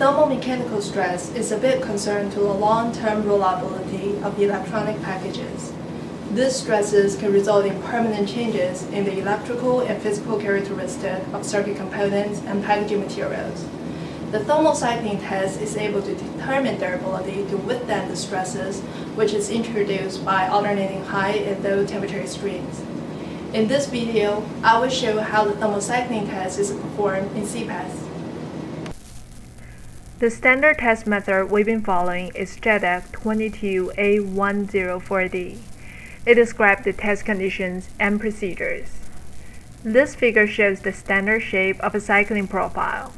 Thermomechanical stress is a big concern to the long-term reliability of electronic packages. These stresses can result in permanent changes in the electrical and physical characteristics of circuit components and packaging materials. The thermal cycling test is able to determine their ability to withstand the stresses, which is introduced by alternating high and low temperature extremes. In this video, I will show how the thermal cycling test is performed in CPAS. The standard test method we've been following is JEDEC 22A104D. It describes the test conditions and procedures. This figure shows the standard shape of a cycling profile.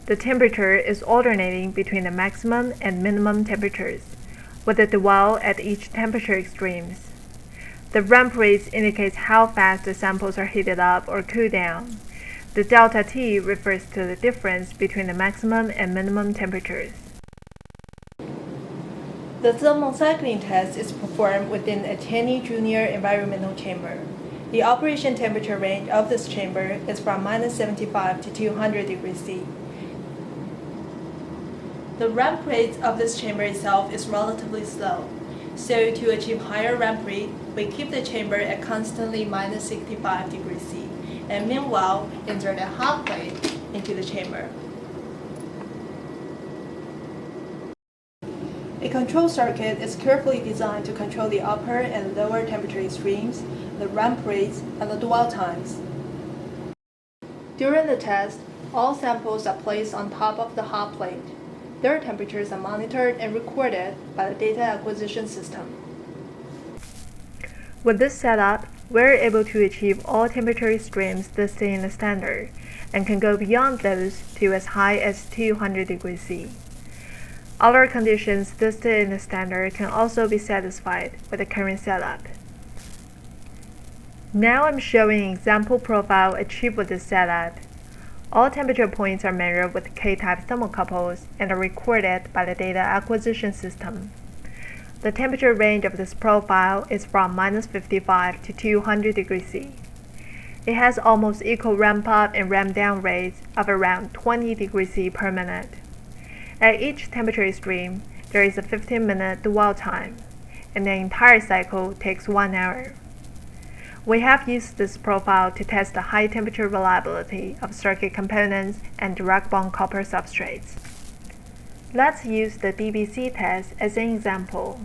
The temperature is alternating between the maximum and minimum temperatures, with a dwell at each temperature extremes. The ramp rates indicates how fast the samples are heated up or cooled down. The delta T refers to the difference between the maximum and minimum temperatures. The thermal cycling test is performed within a Taney Junior environmental chamber. The operation temperature range of this chamber is from -75 to 200 degrees C. The ramp rate of this chamber itself is relatively slow, so to achieve higher ramp rate, we keep the chamber at constantly -65 degrees C, and meanwhile insert a hot plate into the chamber. A control circuit is carefully designed to control the upper and lower temperature extremes, the ramp rates, and the dwell times. During the test, all samples are placed on top of the hot plate. Their temperatures are monitored and recorded by the data acquisition system. With this setup, we're able to achieve all temperature extremes listed in the standard, and can go beyond those to as high as 200 degrees C. Other conditions listed in the standard can also be satisfied with the current setup. Now I'm showing an example profile achieved with this setup. All temperature points are measured with K-type thermocouples and are recorded by the data acquisition system. The temperature range of this profile is from -55 to 200 degrees C. It has almost equal ramp up and ramp down rates of around 20 degrees C per minute. At each temperature extreme, there is a 15-minute dwell time, and the entire cycle takes 1 hour. We have used this profile to test the high temperature reliability of circuit components and direct bond copper substrates. Let's use the DBC test as an example.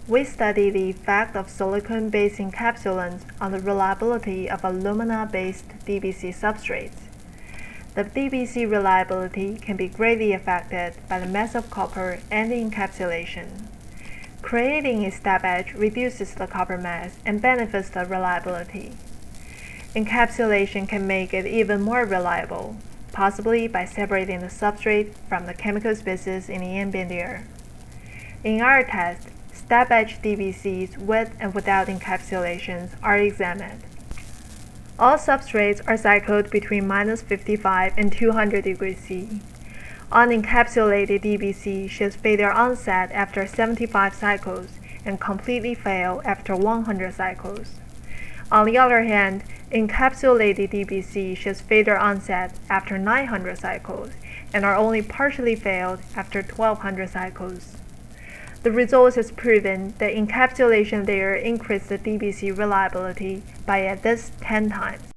We study the effect of silicon-based encapsulants on the reliability of alumina-based DBC substrates. The DBC reliability can be greatly affected by the mass of copper and the encapsulation. Creating a step edge reduces the copper mass and benefits the reliability. Encapsulation can make it even more reliable, possibly by separating the substrate from the chemical species in the ambient air. In our test, step edge DBCs with and without encapsulations are examined. All substrates are cycled between -55 and 200 degrees C. Unencapsulated DBC shows failure onset after 75 cycles and completely fail after 100 cycles. On the other hand, encapsulated DBC shows failure onset after 900 cycles and are only partially failed after 1200 cycles. The results has proven that encapsulation layer increased the DBC reliability by at least 10 times.